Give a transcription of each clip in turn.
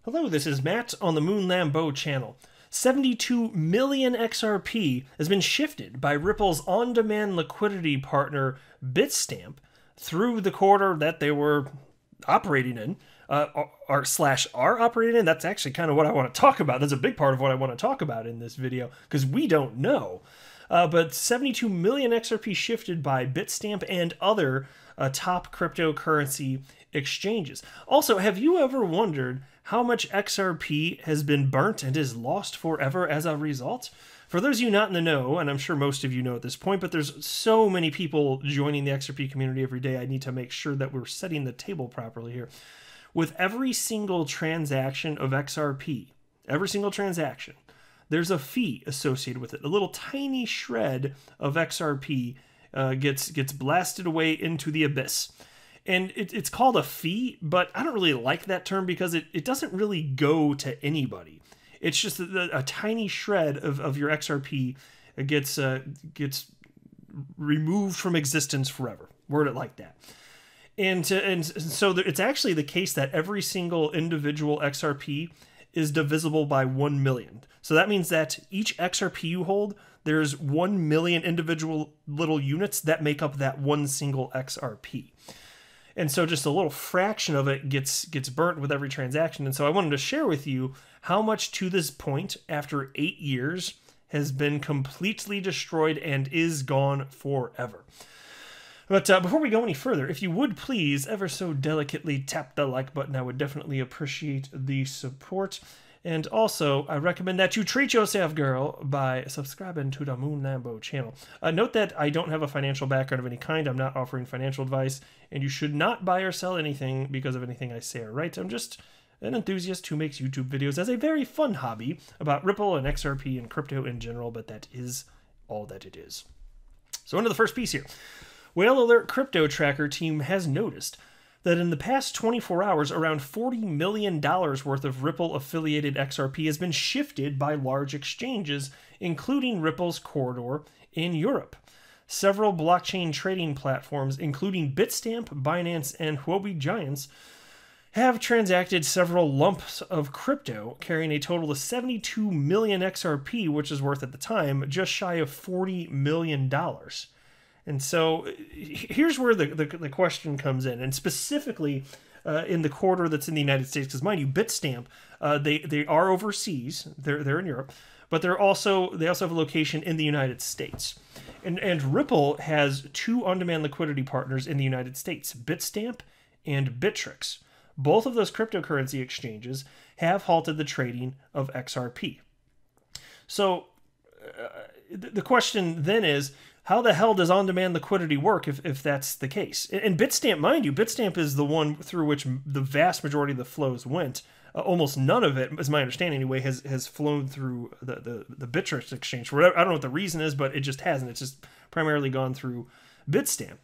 Hello, this is Matt on the Moon Lambeau channel. 72 million XRP has been shifted by Ripple's on-demand liquidity partner Bitstamp through the quarter that they were operating in, are operating in. That's actually kind of what I want to talk about. That's a big part of what I want to talk about in this video, because we don't know. But 72 million XRP shifted by Bitstamp and other top cryptocurrency exchanges. Also, have you ever wondered how much XRP has been burnt and is lost forever as a result? For those of you not in the know, and I'm sure most of you know at this point, but there's so many people joining the Xrp community every day, I need to make sure that we're setting the table properly here. With every single transaction of XRP, every single transaction, there's a fee associated with it. A little tiny shred of XRP gets blasted away into the abyss. And it's called a fee, but I don't really like that term because it doesn't really go to anybody. It's just a tiny shred of your XRP gets removed from existence forever. Word it like that. And so it's actually the case that every single individual XRP is divisible by 1 million. So that means that each XRP you hold, there's 1 million individual little units that make up that one single XRP. And so just a little fraction of it gets burnt with every transaction. And so I wanted to share with you how much to this point, after 8 years, has been completely destroyed and is gone forever. But before we go any further, if you would please ever so delicately tap the like button, I would definitely appreciate the support. And also, I recommend that you treat yourself, girl, by subscribing to the Moon Lambeau channel. Note that I don't have a financial background of any kind. I'm not offering financial advice, and you should not buy or sell anything because of anything I say or write. I'm just an enthusiast who makes YouTube videos as a very fun hobby about Ripple and XRP and crypto in general, but that is all that it is. So into the first piece here. Whale Alert Crypto Tracker team has noticed that in the past 24 hours, around $40 million worth of Ripple-affiliated XRP has been shifted by large exchanges, including Ripple's corridor in Europe. Several blockchain trading platforms, including Bitstamp, Binance, and Huobi Giants, have transacted several lumps of crypto, carrying a total of 72 million XRP, which is worth at the time just shy of $40 million. And so here's where the question comes in, and specifically in the corridor that's in the United States, because mind you, Bitstamp, they are overseas, they're in Europe, but they also have a location in the United States. And Ripple has two on-demand liquidity partners in the United States, Bitstamp and Bittrex. Both of those cryptocurrency exchanges have halted the trading of XRP. So the question then is, how the hell does on-demand liquidity work if that's the case? And Bitstamp, mind you, Bitstamp is the one through which the vast majority of the flows went. Almost none of it, as my understanding anyway, has flown through the Bittrex exchange. I don't know what the reason is, but it just hasn't. It's just primarily gone through Bitstamp.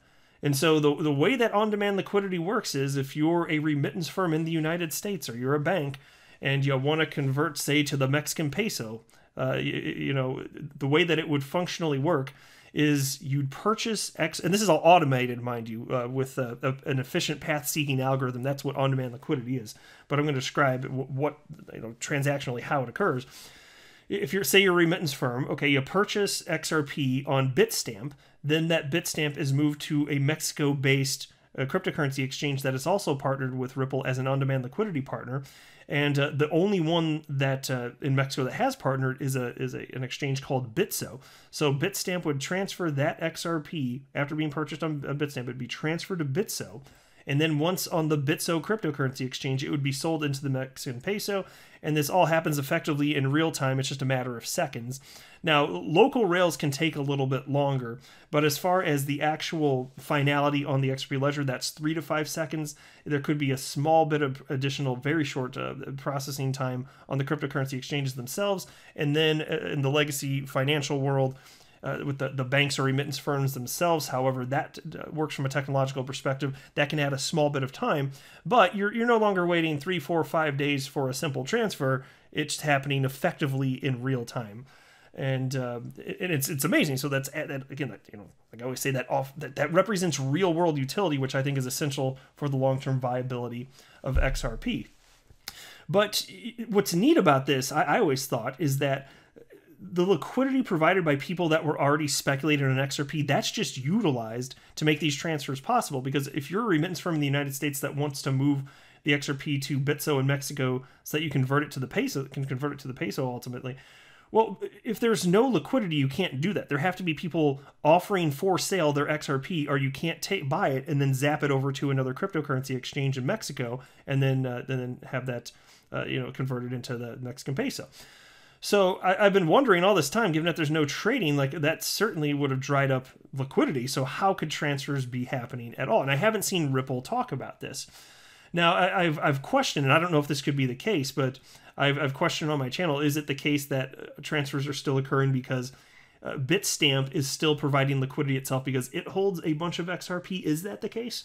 And so the way that on-demand liquidity works is if you're a remittance firm in the United States or you're a bank and you want to convert, say, to the Mexican peso, you know, the way that it would functionally work is you'd purchase X, and this is all automated, mind you, with an efficient path-seeking algorithm. That's what on-demand liquidity is. But I'm going to describe what, transactionally how it occurs. If you're, say, you're a remittance firm, okay, you purchase XRP on Bitstamp, then that Bitstamp is moved to a Mexico-based cryptocurrency exchange that is also partnered with Ripple as an on-demand liquidity partner. And the only one that in Mexico that has partnered is an exchange called Bitso. So Bitstamp would transfer that XRP after being purchased on Bitstamp. It would be transferred to Bitso. And then once on the Bitso cryptocurrency exchange, it would be sold into the Mexican peso. And this all happens effectively in real time. It's just a matter of seconds. Now, local rails can take a little bit longer, but as far as the actual finality on the Xrp ledger, that's 3 to 5 seconds. There could be a small bit of additional, very short processing time on the cryptocurrency exchanges themselves. And then in the legacy financial world, with the banks or remittance firms themselves, however that works from a technological perspective, that can add a small bit of time, but you're no longer waiting 3, 4, 5 days for a simple transfer. It's happening effectively in real time. And it's amazing. So that's again, like I always say, that represents real world utility, which I think is essential for the long-term viability of XRP. But what's neat about this, I always thought, is that the liquidity provided by people that were already speculating on XRP, that's just utilized to make these transfers possible. Because if you're a remittance firm in the United States that wants to move the XRP to Bitso in Mexico so that you convert it to the peso, ultimately, well, if there's no liquidity, you can't do that. There have to be people offering for sale their XRP, or you can't buy it and then zap it over to another cryptocurrency exchange in Mexico, and then have that converted into the Mexican peso. So I've been wondering all this time, given that there's no trading, like that certainly would have dried up liquidity. So how could transfers be happening at all? And I haven't seen Ripple talk about this. Now, I've questioned, and I don't know if this could be the case, but I've questioned on my channel, is it the case that transfers are still occurring because Bitstamp is still providing liquidity itself because it holds a bunch of XRP? Is that the case?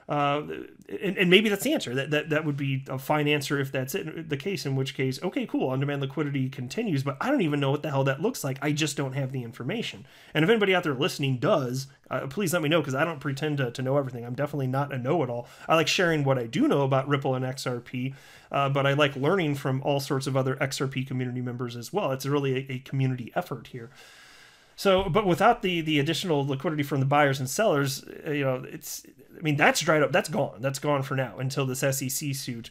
And maybe that's the answer. That would be a fine answer if that's the case, in which case, okay, cool, on-demand liquidity continues, but I don't even know what the hell that looks like. I just don't have the information. And if anybody out there listening does, please let me know, because I don't pretend to know everything. I'm definitely not a know-it-all. I like sharing what I do know about Ripple and XRP, but I like learning from all sorts of other XRP community members as well. It's really a community effort here. So, but without the additional liquidity from the buyers and sellers, that's dried up. That's gone. That's gone for now until this SEC suit,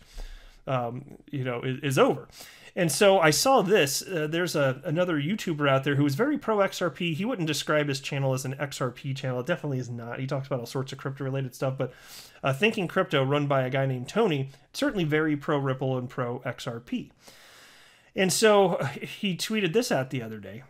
is over. And so I saw this. There's another YouTuber out there who is very pro XRP. He wouldn't describe his channel as an XRP channel. It definitely is not. He talks about all sorts of crypto-related stuff. But Thinking Crypto, run by a guy named Tony, certainly very pro Ripple and pro XRP. And so he tweeted this out the other day.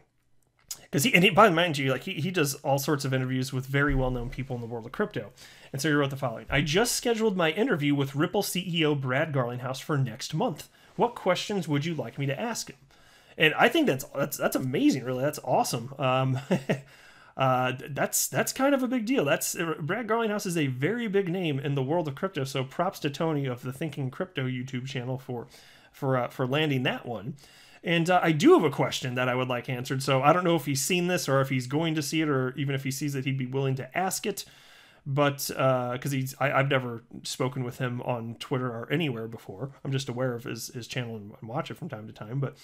Because mind you, he does all sorts of interviews with very well-known people in the world of crypto. And so he wrote the following: I just scheduled my interview with Ripple CEO Brad Garlinghouse for next month. What questions would you like me to ask him? And I think that's amazing, really. That's awesome. That's kind of a big deal. Brad Garlinghouse is a very big name in the world of crypto. So props to Tony of the Thinking Crypto YouTube channel for landing that one. And I do have a question that I would like answered. So I don't know if he's seen this or if he's going to see it, or even if he sees it, he'd be willing to ask it. But because I've never spoken with him on Twitter or anywhere before. I'm just aware of his channel and watch it from time to time. But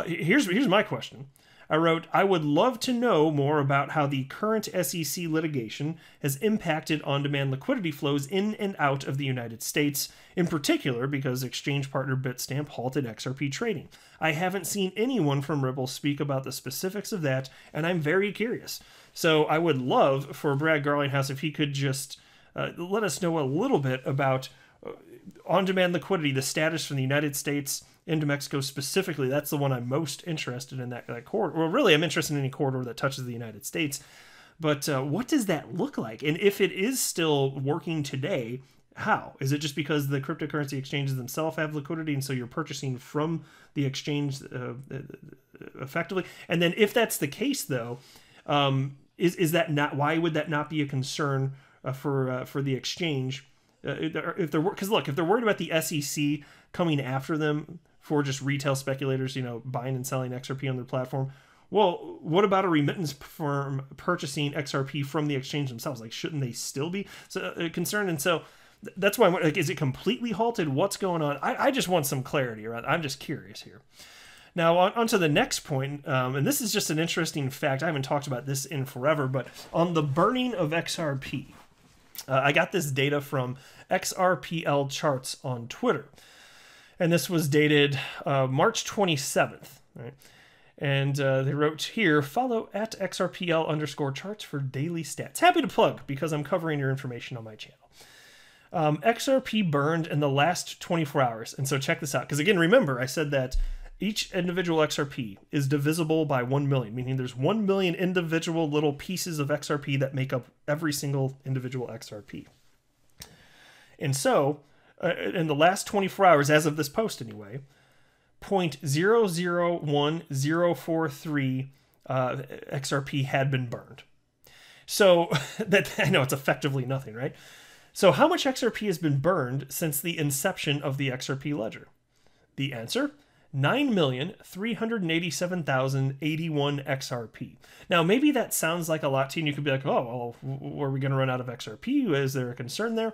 here's my question. I wrote, I would love to know more about how the current SEC litigation has impacted on-demand liquidity flows in and out of the United States, in particular because exchange partner Bitstamp halted XRP trading. I haven't seen anyone from Ripple speak about the specifics of that, and I'm very curious. So I would love for Brad Garlinghouse if he could just let us know a little bit about on-demand liquidity, the status from the United States into Mexico specifically. That's the one I'm most interested in, that corridor. Well, really, I'm interested in any corridor that touches the United States. But what does that look like? And if it is still working today, how? Is it just because the cryptocurrency exchanges themselves have liquidity, and so you're purchasing from the exchange effectively? And then if that's the case, though, is that not, why would that not be a concern for the exchange? If they're worried about the SEC coming after them for just retail speculators, buying and selling XRP on their platform, well, what about a remittance firm purchasing XRP from the exchange themselves? Shouldn't they still be concerned? And so that's why I'm is it completely halted? What's going on? I just want some clarity around. I'm just curious here. Now, on to the next point, and this is just an interesting fact. I haven't talked about this in forever, but on the burning of XRP, I got this data from XRPL Charts on Twitter. And this was dated March 27th. Right? And they wrote here, follow at XRPL_charts for daily stats. Happy to plug, because I'm covering your information on my channel. XRP burned in the last 24 hours. And so check this out. Because again, remember, I said that each individual XRP is divisible by 1 million, meaning there's 1 million individual little pieces of XRP that make up every single individual XRP. And so, in the last 24 hours, as of this post anyway, 0.001043 XRP had been burned. So, I know it's effectively nothing, right? So how much XRP has been burned since the inception of the XRP ledger? The answer? 9,387,081 XRP. Now, maybe that sounds like a lot to you, and you could be like, oh, well, are we going to run out of XRP? Is there a concern there?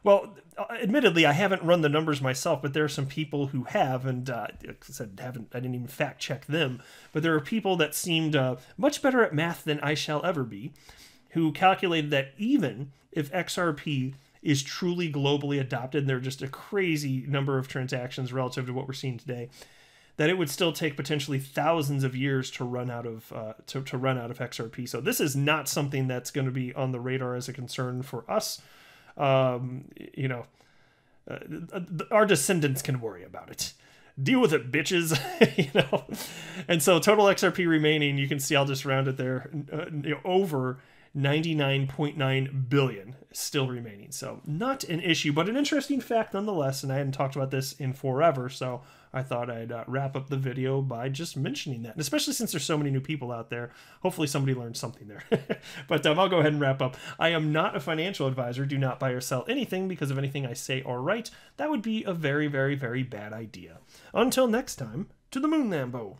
Well, admittedly, I haven't run the numbers myself, but there are some people who have, and like I said, I didn't even fact check them, but there are people that seemed much better at math than I shall ever be, who calculated that even if XRP is truly globally adopted, and there are just a crazy number of transactions relative to what we're seeing today, that it would still take potentially thousands of years to run out of to run out of XRP. So this is not something that's going to be on the radar as a concern for us. You know, our descendants can worry about it. Deal with it, bitches. You know. And so total XRP remaining, you can see, I'll just round it there, over 99.9 billion still remaining. So not an issue, but an interesting fact nonetheless. And I hadn't talked about this in forever, so I thought I'd wrap up the video by just mentioning that. And especially since there's so many new people out there, hopefully somebody learned something there. But I'll go ahead and wrap up. I am not a financial advisor. Do not buy or sell anything because of anything I say or write. That would be a very, very, very bad idea. Until next time, to the moon, Lambo.